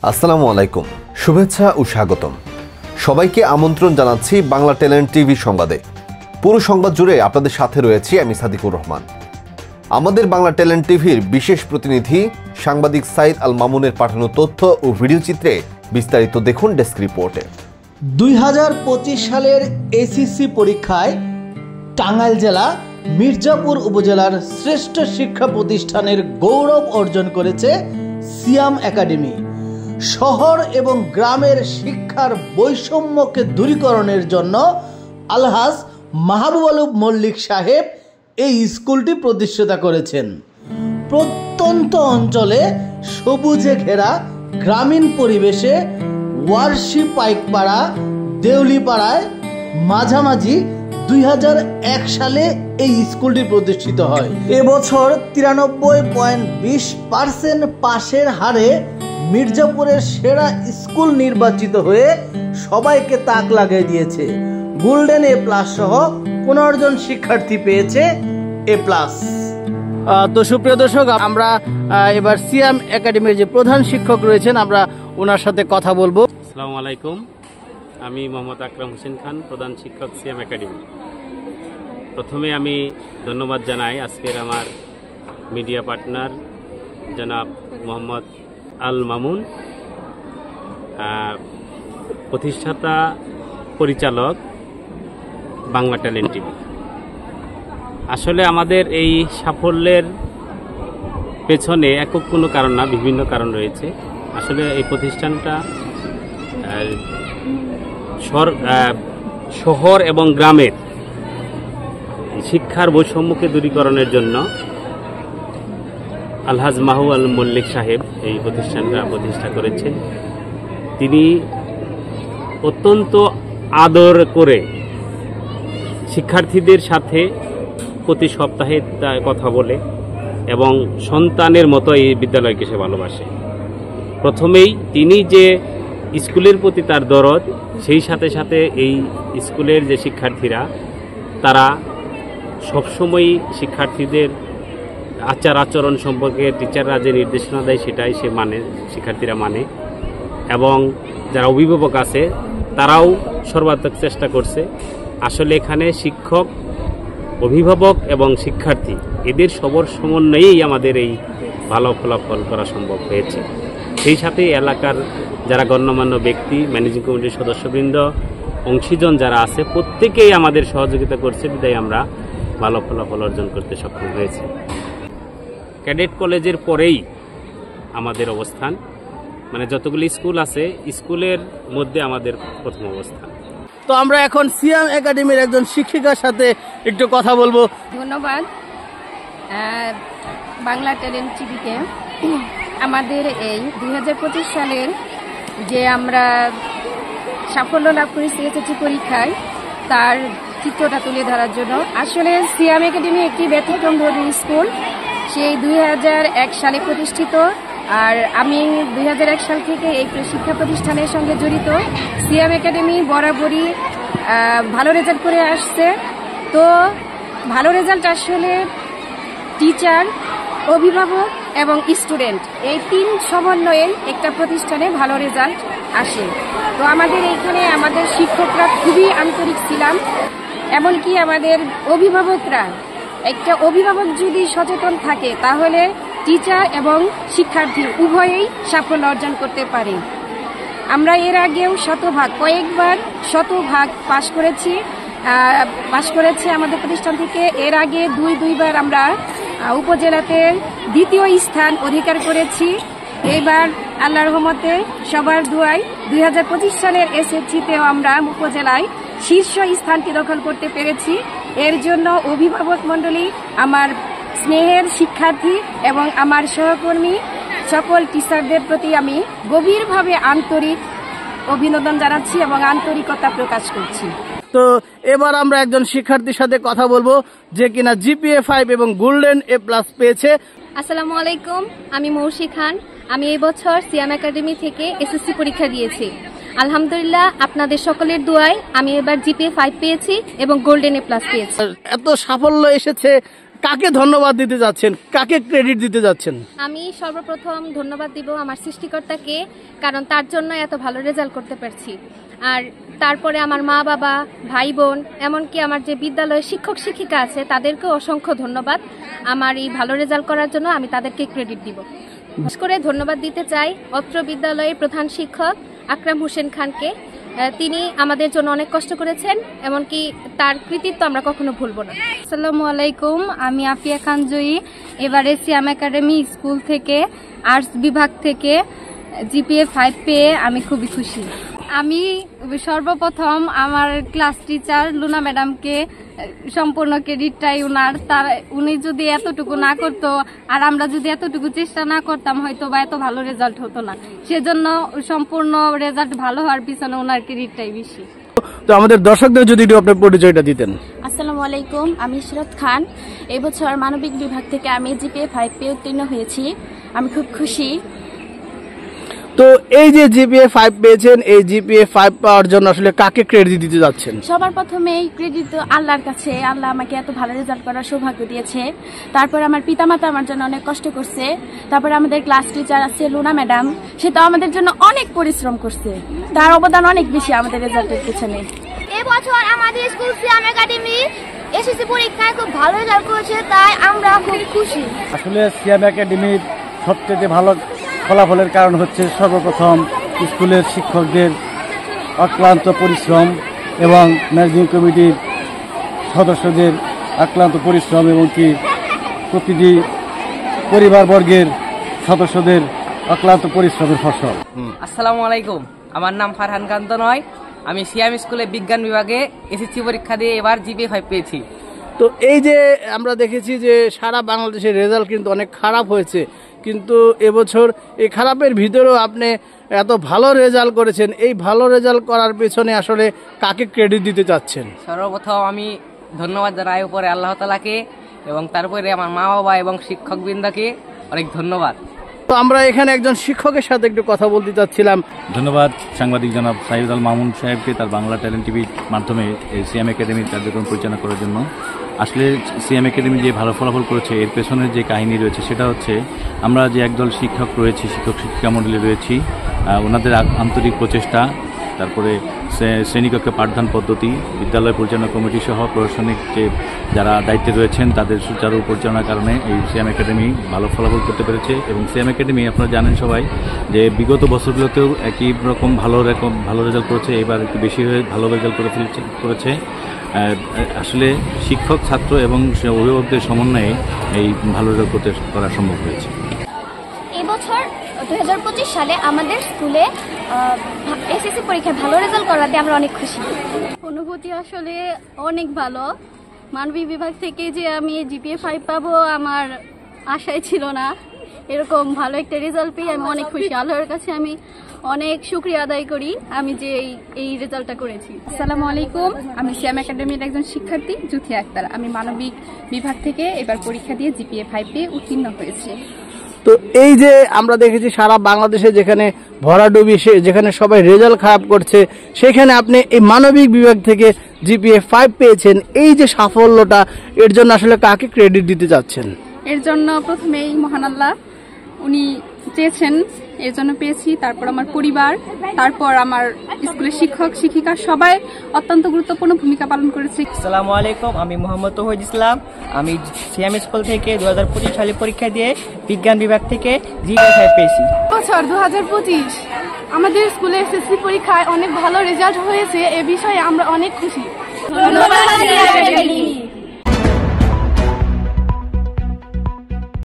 আসসালামু আলাইকুম, শুভেচ্ছা ও স্বাগতম। সবাইকে আমন্ত্রণ জানাচ্ছি বাংলা ট্যালেন্ট টিভি সংবাদে। পুরো সংবাদ জুড়ে আপনাদের সাথে রয়েছি আমি সাদিকুর রহমান। আমাদের বাংলা ট্যালেন্ট টিভির বিশেষ প্রতিনিধি সাংবাদিক সাইদ আল মামুনের পাঠানো তথ্য ও ভিডিও চিত্রে বিস্তারিত দেখুন ডেস্ক রিপোর্টে। 2025 সালের এসএসসি পরীক্ষায় টাঙ্গাইল জেলা মির্জাপুর উপজেলার শ্রেষ্ঠ শিক্ষা প্রতিষ্ঠানের গৌরব অর্জন করেছে সিয়াম একাডেমি। শহর এবং গ্রামের শিক্ষার বৈষম্যকে দূরীকরণের জন্য আলহাজ মাহবুব আলম মল্লিক সাহেব এই স্কুলটি প্রতিষ্ঠাতা করেছেন। প্রত্যন্ত অঞ্চলে সবুজে ঘেরা গ্রামীণ পরিবেশে ওয়ারশি পাইকপাড়া দেউলিপাড়ায় মাঝামাঝি 2001 সালে এই স্কুলটি প্রতিষ্ঠিত হয়। এবছর 93.20% পাশের হারে মির্জাপুরের সেরা স্কুল নির্বাচিত হয়ে সবাইকে তাক লাগিয়ে দিয়েছে। গোল্ডেন এ প্লাস সহ 15 জন শিক্ষার্থী পেয়েছে এ প্লাস। তো সুপ্রিয় দর্শক, আমরা এবার সিয়াম একাডেমির যে প্রধান শিক্ষক রয়েছেন আমরা ওনার সাথে কথা বলবো। আসসালামু আলাইকুম, আমি মোহাম্মদ আকরাম হোসেন খান, প্রধান শিক্ষক সিয়াম একাডেমি। প্রথমে আমি ধন্যবাদ জানাই আজকের আমার মিডিয়া পার্টনার জনাব মোহাম্মদ আল মামুন, প্রতিষ্ঠাতা পরিচালক বাংলা ট্যালেন্ট টিভি। আসলে আমাদের এই সাফল্যের পেছনে একক কোনো কারণ না, বিভিন্ন কারণ রয়েছে। আসলে এই প্রতিষ্ঠানটা শহর এবং গ্রামের শিক্ষার বৈষম্যকে দূরীকরণের জন্য আলহাজ মাহবুব আলম মল্লিক সাহেব এই প্রতিষ্ঠানটা প্রতিষ্ঠা করেছেন। তিনি অত্যন্ত আদর করে শিক্ষার্থীদের সাথে প্রতি সপ্তাহে কথা বলে এবং সন্তানের মতো এই বিদ্যালয়কে সে ভালোবাসে। প্রথমেই তিনি যে স্কুলের প্রতি তার দরদ, সেই সাথে সাথে এই স্কুলের যে শিক্ষার্থীরা তারা সবসময়ই শিক্ষার্থীদের আচার আচরণ সম্পর্কে টিচাররা যে নির্দেশনা দেয় সেটাই সে মানে, শিক্ষার্থীরা মানে, এবং যারা অভিভাবক আছে তারাও সর্বাত্মক চেষ্টা করছে। আসলে এখানে শিক্ষক, অভিভাবক এবং শিক্ষার্থী এদের সবার সমন্বয়েই আমাদের এই ভালো ফলাফল করা সম্ভব হয়েছে। সেই সাথে এলাকার যারা গণ্যমান্য ব্যক্তি, ম্যানেজিং কমিটির সদস্যবৃন্দ, অংশীজন যারা আছে প্রত্যেকেই আমাদের সহযোগিতা করছে, বিধায় আমরা ভালো ফলাফল অর্জন করতে সক্ষম হয়েছে। ক্যাডেট কলেজের পরেই আমাদের অবস্থান, মানে যতগুলি স্কুল আছে স্কুলের মধ্যে আমাদের প্রথম অবস্থান। তো আমরা এখন সিয়াম একাডেমির একজন শিক্ষিকার সাথে একটু কথা বলবো। ধন্যবাদ বাংলা ট্যালেন্ট টিভিকে আমাদের এই 2025 সালের যে আমরা সাফল্য লাভ করেছি এসএসসি পরীক্ষায় তার চিত্রটা তুলে ধরার জন্য। আসলে সিয়াম একাডেমি একটি ব্যতিক্রমধর্মী স্কুল, সেই 2001 সালে প্রতিষ্ঠিত। আর আমি 2001 সাল থেকে এই শিক্ষা প্রতিষ্ঠানের সঙ্গে জড়িত। সিয়াম একাডেমি বরাবরই ভালো রেজাল্ট করে আসছে। তো ভালো রেজাল্ট আসলে টিচার, অভিভাবক এবং স্টুডেন্ট এই 3 সমন্বয়ে একটা প্রতিষ্ঠানে ভালো রেজাল্ট আসে। তো আমাদের এইখানে আমাদের শিক্ষকরা খুবই আন্তরিক ছিলাম, এমনকি আমাদের অভিভাবকরা, একটা অভিভাবক যদি সচেতন থাকে তাহলে টিচার এবং শিক্ষার্থী উভয়েই সাফল্য অর্জন করতে পারে। আমরা এর আগেও কয়েকবার শতভাগ পাশ করেছি আমাদের প্রতিষ্ঠান থেকে। এর আগে দুইবার আমরা উপজেলাতে 2য় স্থান অধিকার করেছি। এবার আল্লাহর রহমতে সবার দোয়ায় 2025 সালের এসএসসিতেও আমরা উপজেলায় শীর্ষ স্থানটি দখল করতে পেরেছি। এর জন্য অভিভাবক মণ্ডলী, আমার স্নেহের শিক্ষার্থী এবং আমার সহকর্মী সকল টিচারদের প্রতি আমি গভীরভাবে আন্তরিক অভিনন্দন জানাচ্ছি এবং আন্তরিকতা প্রকাশ করছি। তো এবার আমরা একজন শিক্ষার্থীর সাথে কথা বলবো যে কিনা জিপিএ 5 এবং গোল্ডেন এ প্লাস পেয়েছে। আসসালামু আলাইকুম, আমি মৌসি খান। আমি এই বছর সিয়াম একাডেমি থেকে এসএসসি পরীক্ষা দিয়েছি। আলহামদুলিল্লাহ আপনাদের সকলের দোয়ায় আমি এবার জিপিএ 5 পেয়েছি এবং গোল্ডেন এ প্লাস পেয়েছি। এত সাফল্য এসেছে কাকে ধন্যবাদ দিতে যাচ্ছেন, কাকে ক্রেডিট দিতে যাচ্ছেন? আমি সর্বপ্রথম ধন্যবাদ দিব আমার সৃষ্টিকর্তাকে, কারণ তার জন্য এত ভালো রেজাল্ট করতে পারছি। আর তারপরে আমার মা বাবা, ভাই বোন, এমনকি আমার যে বিদ্যালয়ের শিক্ষক শিক্ষিকা আছে তাদেরকেও অসংখ্য ধন্যবাদ আমার এই ভালো রেজাল্ট করার জন্য। আমি তাদেরকে ক্রেডিট দিব। বিশেষ করে ধন্যবাদ দিতে চাই অত্র বিদ্যালয়ের প্রধান শিক্ষক আকরাম হোসেন খানকে। তিনি আমাদের জন্য অনেক কষ্ট করেছেন, এমনকি তার কৃতিত্ব আমরা কখনো ভুলবো না। আসসালামু আলাইকুম, আমি আফিয়া খান জয়ী। এবারে সিয়াম একাডেমি স্কুল থেকে আর্টস বিভাগ থেকে জিপিএ 5 পেয়ে আমি খুবই খুশি। আমি সর্বপ্রথম আমার ক্লাস টিচার লুনা ম্যাডামকে সম্পূর্ণ ক্রেডিটটাই উনার। উনি যদি এতটুকু না করতো আর আমরা যদি এতটুকু চেষ্টা না করতাম হয়তো বা এত ভালো রেজাল্ট হতো না। সেজন্য সম্পূর্ণ রেজাল্ট ভালো হওয়ার পিছনে ওনার ক্রেডিটটাই বেশি। তো আমাদের দর্শকদের যদি একটু আপনার পরিচয়টা দিতেন। আসসালামু আলাইকুম, আমি ইশরাত খান। এই বছর মানবিক বিভাগ থেকে আমি জিপিএ 5 পেয়ে উত্তীর্ণ হয়েছি। আমি খুব খুশি। তো এই যে জিপিএ 5 পেয়েছেন, এই জিপিএ 5 পাওয়ার জন্য আসলে কাকে ক্রেডিট দিতে যাচ্ছেন? সবার প্রথমে এই ক্রেডিট আল্লাহর কাছে। আল্লাহ আমাকে এত ভালো রেজাল্ট করার সৌভাগ্য দিয়েছে। তারপর আমার পিতামাতা আমার জন্য অনেক কষ্ট করছে। তারপর আমাদের ক্লাস টিচার আছে লুনা ম্যাডাম, সে তো আমাদের জন্য অনেক পরিশ্রম করছে। তার অবদান অনেক বেশি আমাদের রেজাল্টের পিছনে। এবছর আমাদের স্কুল সিয়াম একাডেমি এসএসসি পরীক্ষায় খুব ভালো রেজাল্ট করেছে, তাই আমরা খুব খুশি। আসলে সিয়াম একাডেমির সবচেয়ে ভালো ফলাফলের কারণ হচ্ছে সর্বপ্রথম স্কুলের শিক্ষকদের অক্লান্ত পরিশ্রম এবং ম্যানেজিং কমিটির সদস্যদের অক্লান্ত পরিশ্রম এবং কি প্রতিটি পরিবারবর্গের সদস্যদের অক্লান্ত পরিশ্রমের ফসল। আসসালামু আলাইকুম, আমার নাম ফারহান কান্ত নয়। আমি সিয়াম স্কুলে বিজ্ঞান বিভাগে এসএসসি পরীক্ষা দিয়ে এবার জিপিএ 5 পেয়েছি। তো এই যে আমরা দেখেছি যে সারা বাংলাদেশের রেজাল্ট কিন্তু অনেক খারাপ হয়েছে, কিন্তু এবছর এই খারাপের ভিতরেও আপনি এত ভালো রেজাল্ট করেছেন। এই ভালো রেজাল্ট করার পেছনে আসলে কাকে ক্রেডিট দিতে চাচ্ছেন? সর্বপ্রথম আমি ধন্যবাদ জানাই উপরে আল্লাহ তাআলাকে এবং তারপরে আমার মা বাবা এবং শিক্ষকবৃন্দকে অনেক ধন্যবাদ। তো আমরা এখানে একজন শিক্ষকের সাথে একটু কথা বলতে চাচ্ছিলাম। ধন্যবাদ সাংবাদিক জনাব সাইদ আল মামুন সাহেবকে তার বাংলা ট্যালেন্ট টিভির মাধ্যমে এই সিএম একাডেমির কার্যক্রম পরিচালনা করার জন্য। আসলে সিএম একাডেমি যে ভালো ফলাফল করেছে এর পেছনের যে কাহিনী রয়েছে সেটা হচ্ছে আমরা যে একদল শিক্ষক রয়েছি, শিক্ষক শিক্ষিকা মণ্ডলী রয়েছি, ওনাদের আন্তরিক প্রচেষ্টা, তারপরে শ্রেণীকক্ষে পাঠদান পদ্ধতি, বিদ্যালয় পরিচালনা কমিটি সহ প্রশাসনিক যে যারা দায়িত্বে রয়েছেন তাদের সুচারু পরিচালনার কারণে এই সিএম একাডেমি ভালো ফলাফল করতে পেরেছে। এবং সিএম একাডেমি আপনারা জানেন সবাই যে বিগত বছরগুলোতেও একই রকম ভালো রেজাল্ট করেছে, এবার একটু বেশি হয়ে ভালো রেজাল্ট করেছে। আসলে শিক্ষক, ছাত্র এবং অভিভাবকদের সমন্বয়ে এই ভালো রেজাল্ট করা সম্ভব হয়েছে। এবছর 2025 সালে আমাদের স্কুলে এসএসসি পরীক্ষায় ভালো রেজাল্ট করাতে আমরা অনেক খুশি। অনুভূতি আসলে অনেক ভালো। মানবিক বিভাগ থেকে যে আমি জিপিএ 5 পাবো আমার আশাই ছিল না। এরকম ভালো একটা রেজাল্ট পেয়ে আমি অনেক খুশি। আল্লাহর কাছে আমি অনেক শুকরিয়া আদায় করি আমি যে এই রেজাল্টটা করেছি। আসসালামু আলাইকুম, আমি সিয়াম একাডেমির একজন শিক্ষার্থী জুথি আক্তার। আমি মানবিক বিভাগ থেকে এবার পরীক্ষা দিয়ে জিপিএ 5 পেয়ে উত্তীর্ণ হয়েছি। তো এই যে আমরা দেখেছি সারা বাংলাদেশে যেখানে ভরাডুবি, যেখানে সবাই রেজাল্ট খারাপ করছে, সেখানে আপনি এই মানবিক বিভাগ থেকে জিপিএ 5 পেয়েছেন। এই যে সাফল্যটা, এর জন্য আসলে কাকে ক্রেডিট দিতে যাচ্ছেন? এর জন্য প্রথমেই মহান আল্লাহ, উনি চেয়েছেন এর জন্য পেয়েছি। তারপর আমার পরিবার, তারপর আমার স্কুলের শিক্ষক শিক্ষিকা সবাই অত্যন্ত গুরুত্বপূর্ণ ভূমিকা পালন করেছে। আসসালামু আলাইকুম, আমি মোহাম্মদ তৌহিদ ইসলাম। আমি সিয়াম স্কুল থেকে 2025 সালে পরীক্ষা দিয়ে বিজ্ঞান বিভাগ থেকে জিপিএ 5 পেয়েছি। বছর 2025 আমাদের স্কুলে এসএসসি পরীক্ষায় অনেক ভালো রেজাল্ট হয়েছে, এ বিষয়ে আমরা অনেক খুশি। ধন্যবাদ।